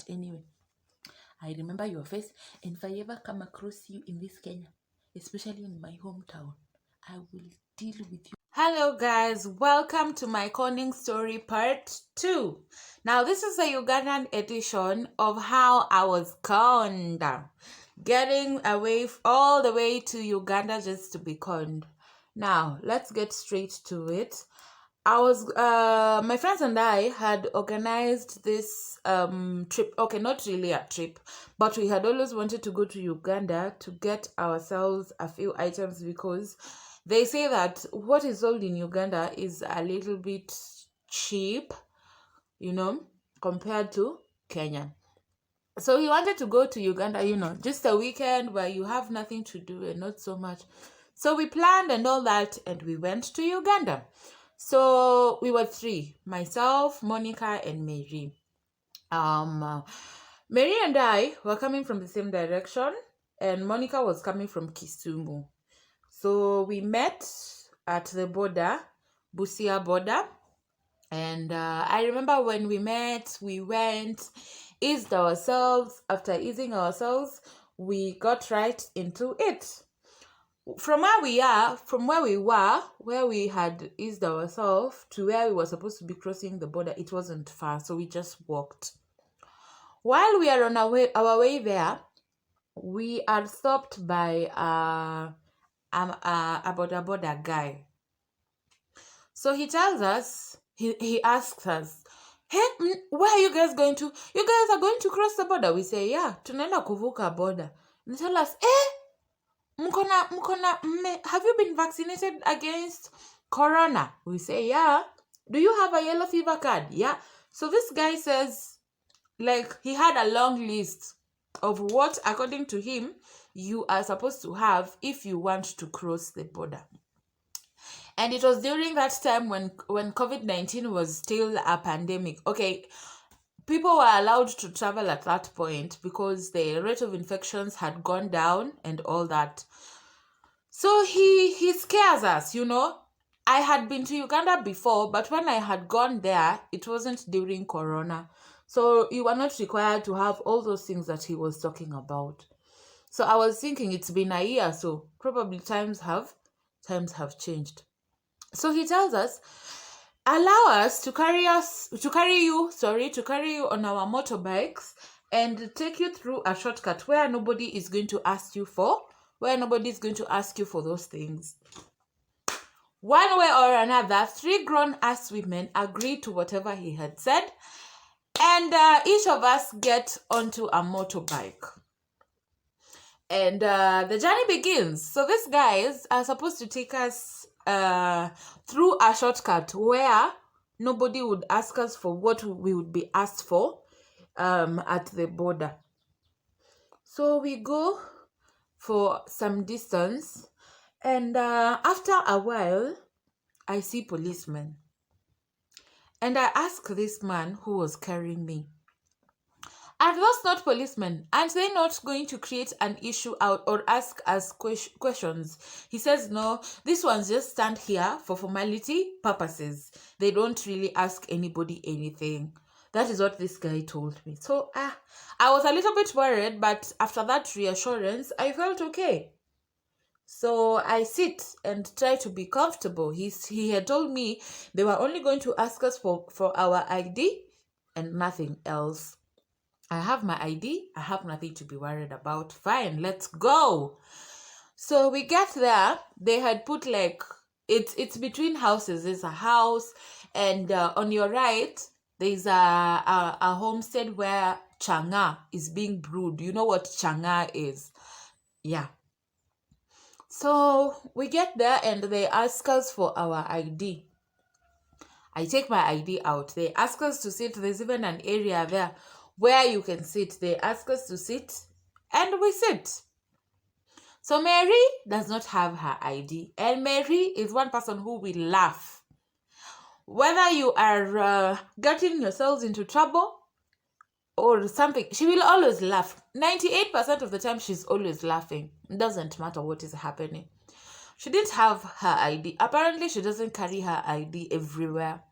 But anyway, I remember your face, and if I ever come across you in this Kenya, especially in my hometown, I will deal with you. Hello guys, welcome to my conning story part 2. Now this is a Ugandan edition of how I was conned, getting away all the way to Uganda just to be conned. Now let's get straight to it. My friends and I had organized this trip. Okay, not really a trip, but we had always wanted to go to Uganda to get ourselves a few items because they say that what is sold in Uganda is a little bit cheap, compared to Kenya. So we wanted to go to Uganda, just a weekend where you have nothing to do and not so much. So we planned and all that, and we went to Uganda. So we were 3, myself, Monica, and Mary. Mary and I were coming from the same direction, and Monica was coming from Kisumu. So we met at the border, Busia border. And I remember when we met, we went, eased ourselves. After easing ourselves, we got right into it. From where we had eased ourselves to where we were supposed to be crossing the border, it wasn't far, so we just walked. While we are on our way there, we are stopped by a border guy. So he tells us, he asks us, "Hey, where are you guys going to? You guys are going to cross the border?" We say, "Yeah, tunaenda kuvuka border." And they tell us, have you been vaccinated against corona? We say, "Yeah." "Do you have a yellow fever card?" "Yeah." So this guy says, he had a long list of what, according to him, you are supposed to have if you want to cross the border. And it was during that time when COVID-19 was still a pandemic. Okay, people were allowed to travel at that point because the rate of infections had gone down and all that. So he scares us, I had been to Uganda before, but when I had gone there, it wasn't during Corona. So you were not required to have all those things that he was talking about. So I was thinking it's been a year, so probably times have changed. So he tells us, allow us to carry you on our motorbikes and take you through a shortcut where nobody is going to ask you for those things. One way or another, 3 grown-ass women agreed to whatever he had said, and each of us get onto a motorbike. And the journey begins. So these guys are supposed to take us through a shortcut where nobody would ask us for what we would be asked for at the border. So we go for some distance, and after a while, I see policemen. And I ask this man who was carrying me, "Are those not policemen? Aren't they not going to create an issue out or ask us questions?" He says, "No, these ones just stand here for formality purposes. They don't really ask anybody anything." That is what this guy told me. So I was a little bit worried, but after that reassurance, I felt okay. So I sit and try to be comfortable. He had told me they were only going to ask us for our ID and nothing else. I have my ID. I have nothing to be worried about. Fine, let's go. So we get there. They had put it's between houses. There's a house, and on your right, there's a homestead where changa is being brewed. You know what changa is? Yeah. So we get there, and they ask us for our ID. I take my ID out. They ask us to sit. There's even an area there where you can sit. They ask us to sit, and we sit. So Mary does not have her ID, and Mary is one person who will laugh. Whether you are getting yourselves into trouble or something, she will always laugh. 98% of the time, she's always laughing. It doesn't matter what is happening. She didn't have her ID. Apparently, she doesn't carry her ID everywhere.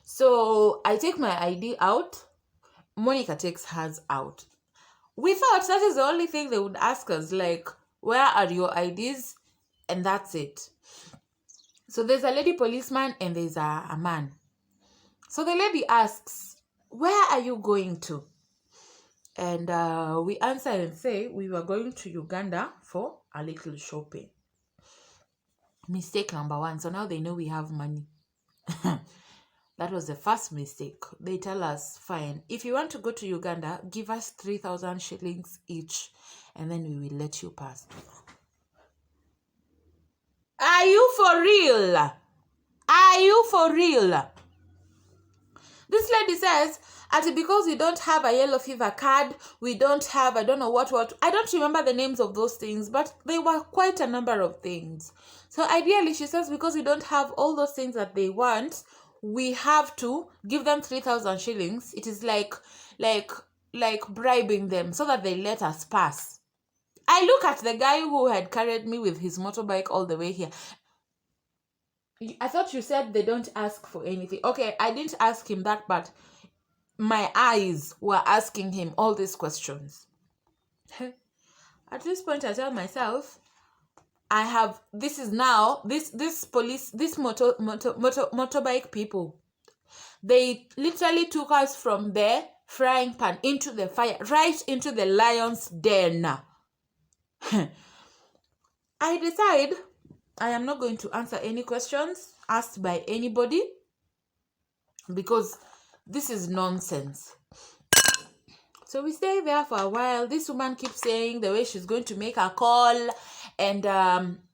So I take my ID out, Monica takes hers out. We thought that is the only thing they would ask us, like, where are your IDs? And that's it. So there's a lady policeman and there's a man. So the lady asks, where are you going to? And we answer and say, we were going to Uganda for a little shopping. Mistake number one. So now they know we have money. That was the first mistake. They tell us, fine, if you want to go to Uganda, give us 3,000 shillings each, and then we will let you pass. Are you for real? Are you for real? This lady says, because we don't have a yellow fever card, we don't have, I don't know what, I don't remember the names of those things, but they were quite a number of things. So ideally, she says, because we don't have all those things that they want, we have to give them 3,000 shillings. It is like bribing them so that they let us pass. I look at the guy who had carried me with his motorbike all the way here. I thought you said they don't ask for anything. Okay, I didn't ask him that, but my eyes were asking him all these questions. At this point, I tell myself, this motorbike people, they literally took us from the frying pan into the fire, right into the lion's den. I decide I am not going to answer any questions asked by anybody because this is nonsense. So we stay there for a while. This woman keeps saying the way she's going to make a call and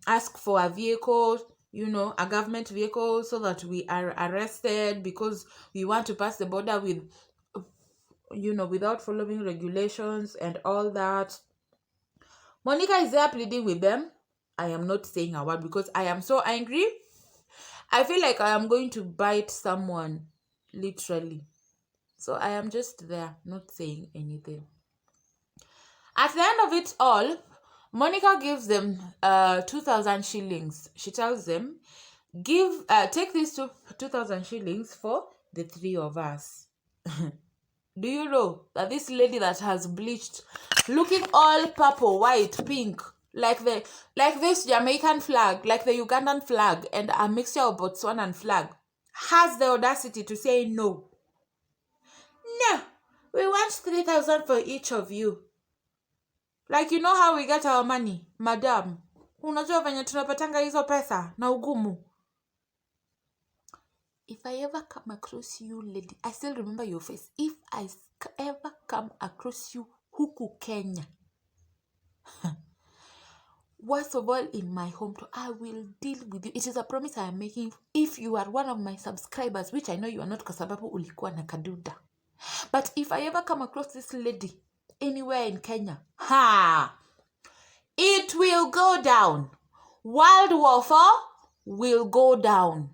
ask for a vehicle, a government vehicle, so that we are arrested because we want to pass the border with, without following regulations and all that. Monica is there pleading with them. I am not saying a word because I am so angry. I feel like I am going to bite someone, literally. So I am just there, not saying anything. At the end of it all, Monica gives them 2,000 shillings. She tells them, take these 2,000 shillings for the three of us. Do you know that this lady that has bleached, looking all purple, white, pink, like this Jamaican flag, like the Ugandan flag, and a mixture of Botswanan flag, has the audacity to say no. No, we want 3,000 for each of you. Like, you know how we get our money, madam? Unajua venye tunapatanga hizo pesa na ugumu. If I ever come across you, lady, I still remember your face. If I ever come across you, huku Kenya, worst of all in my hometown, I will deal with you. It is a promise I am making. If you are one of my subscribers, which I know you are not, kwa sababu ulikuwa na kaduda. But if I ever come across this lady anywhere in Kenya, it will go down. World War IV will go down.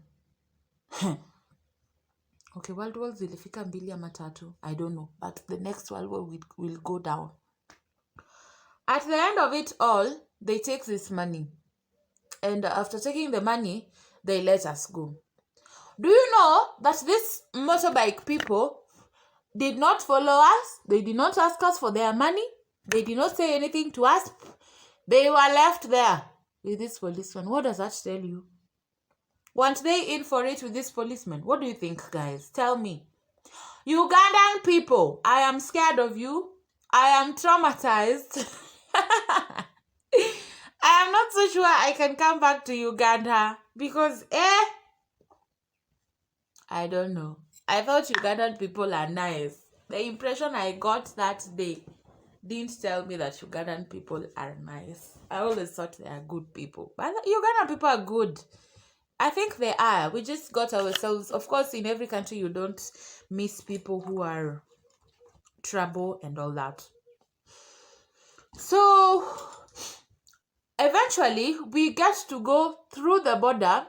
Okay, World War zilifika 2 ama 3. I don't know. But the next World War will go down. At the end of it all, they take this money. And after taking the money, they let us go. Do you know that these motorbike people did not follow us? They did not ask us for their money. They did not say anything to us. They were left there with this policeman. What does that tell you? Weren't they in for it with this policeman? What do you think, guys? Tell me. Ugandan people, I am scared of you. I am traumatized. I am not so sure I can come back to Uganda because, I don't know. I thought Ugandan people are nice. The impression I got that day didn't tell me that Ugandan people are nice. I always thought they are good people. But Ugandan people are good. I think they are. We just got ourselves. Of course, in every country, you don't miss people who are trouble and all that. So, eventually, we get to go through the border.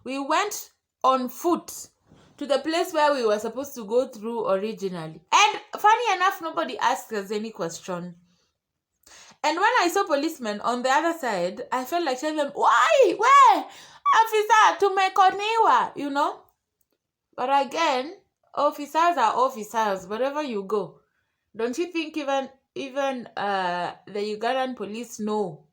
We went on foot to the place where we were supposed to go through originally. And funny enough, nobody asked us any question. And when I saw policemen on the other side, I felt like telling them, why? Where? Officer, tumekoniwa, you know. But again, officers are officers wherever you go. Don't you think even the Ugandan police know?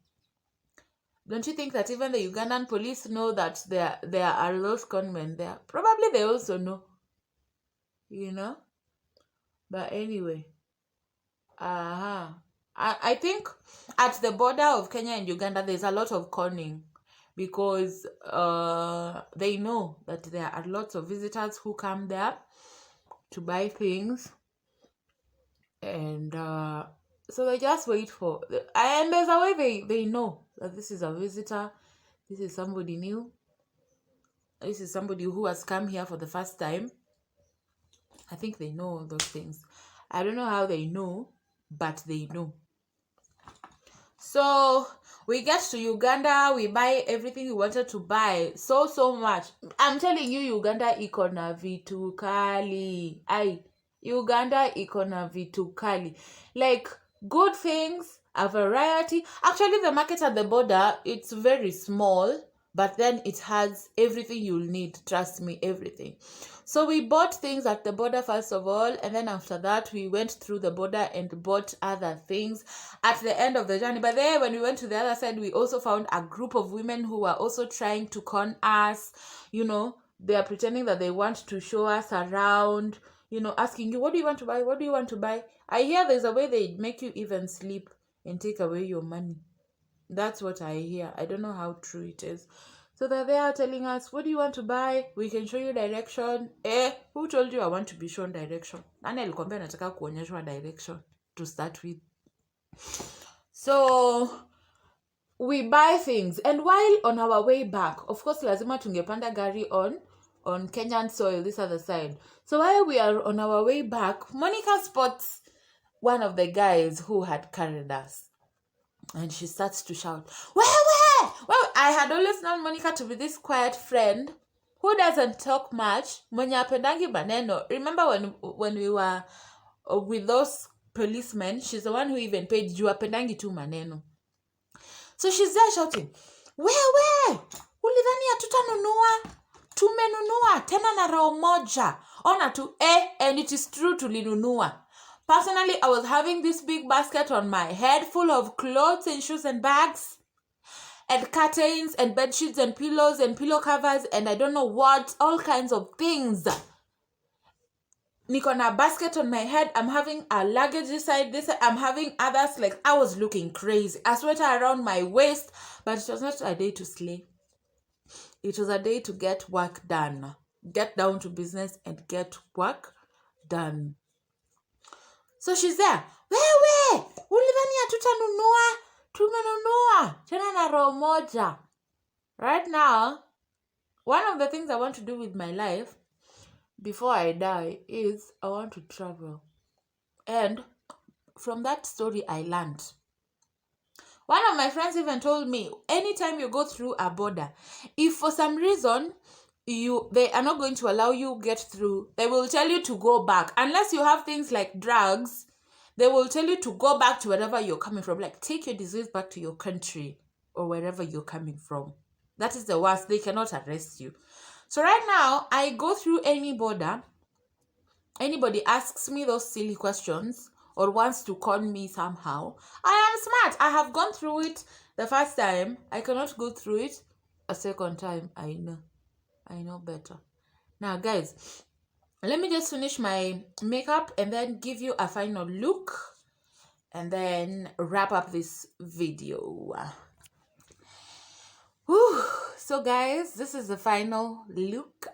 Don't you think that even the Ugandan police know that there are those gunmen there? Probably they also know, you know. But anyway, I think at the border of Kenya and Uganda, there's a lot of conning because they know that there are lots of visitors who come there to buy things, and so they just wait for, and there's a way they know that this is a visitor, this is somebody new, this is somebody who has come here for the first time. I think they know all those things. I don't know how they know, but they know. So we get to Uganda, we buy everything we wanted to buy. So much. I'm telling you, Uganda iko na vitu kali. Uganda iko na vitu kali. Like, good things, a variety. Actually, the market at the border, it's very small, but then it has everything you'll need. Trust me, everything. So we bought things at the border first of all, and then after that we went through the border and bought other things at the end of the journey. But then when we went to the other side, we also found a group of women who were also trying to con us. You know, they are pretending that they want to show us around, you know, asking you, what do you want to buy? What do you want to buy? I hear there's a way they make you even sleep and take away your money. That's what I hear. I don't know how true it is. So they're there telling us, what do you want to buy? We can show you direction. Who told you I want to be shown direction? Nani alikwambia nataka kuonyeshwa direction to start with? So we buy things, and while on our way back, of course, lazima tungepanda gari on Kenyan soil, this other side. So while we are on our way back, Monica spots one of the guys who had carried us. And she starts to shout, where? Well, I had always known Monica to be this quiet friend who doesn't talk much. Mwenye apendangi maneno. Remember when we were with those policemen, she's the one who even paid juu apendangi tu maneno. So she's there shouting, where? Ulidhani hatutanunua? Tumenunua tena na roho moja. Ona tu, and it is true tulinunua. Personally, I was having this big basket on my head full of clothes and shoes and bags and curtains and bed sheets and pillows and pillow covers and I don't know what, all kinds of things. Niko na basket on my head. I'm having a luggage this side. I'm having others. Like, I was looking crazy. A sweater around my waist. But it was not a day to slay. It was a day to get work done. Get down to business and get work done. So she's there. Where? Ulidhani hatutanunua? Tumenunua. Tena na roho moja. Right now, one of the things I want to do with my life before I die is I want to travel. And from that story I learned. One of my friends even told me, anytime you go through a border, if for some reason they are not going to allow you get through, they will tell you to go back. Unless you have things like drugs, they will tell you to go back to wherever you're coming from. Like, take your disease back to your country or wherever you're coming from. That is the worst. They cannot arrest you. So right now, I go through any border. Anybody asks me those silly questions or wants to con me somehow, I am smart. I have gone through it the first time. I cannot go through it a second time. I know better. Now, guys, let me just finish my makeup and then give you a final look and then wrap up this video. Whew. So, guys, this is the final look.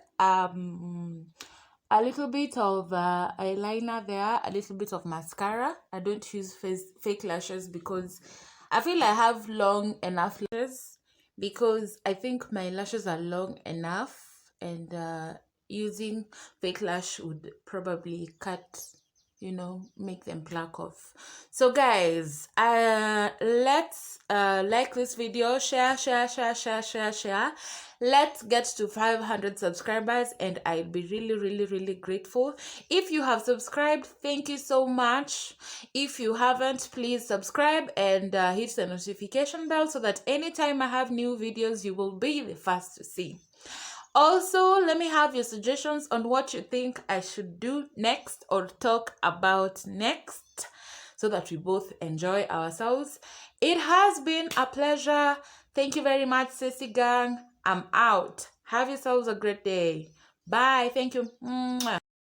A little bit of eyeliner there, a little bit of mascara. I don't use fake lashes because I feel I have long enough lashes, because I think my lashes are long enough, and using fake lash would probably cut, make them black off. So guys, let's like this video, share. Let's get to 500 subscribers, and I'd be really grateful. If you have subscribed, thank you so much. If you haven't, please subscribe and hit the notification bell so that anytime I have new videos, you will be the first to see. Also, let me have your suggestions on what you think I should do next or talk about next so that we both enjoy ourselves. It has been a pleasure. Thank you very much, Sissy Gang. I'm out. Have yourselves a great day. Bye. Thank you. Mwah.